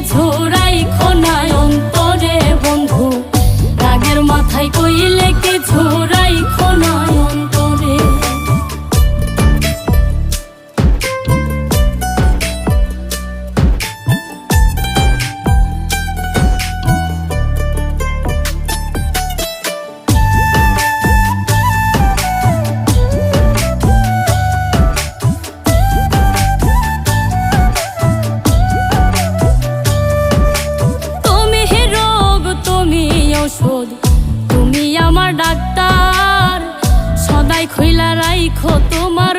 কিছু রাইখো না অন্তরে বন্ধু, রাগের মাথায় কইলে কিছু রাইখো না অন্তরে। তুমি আমার ডাক্তার, সদাই খইলা রাইখো তোমার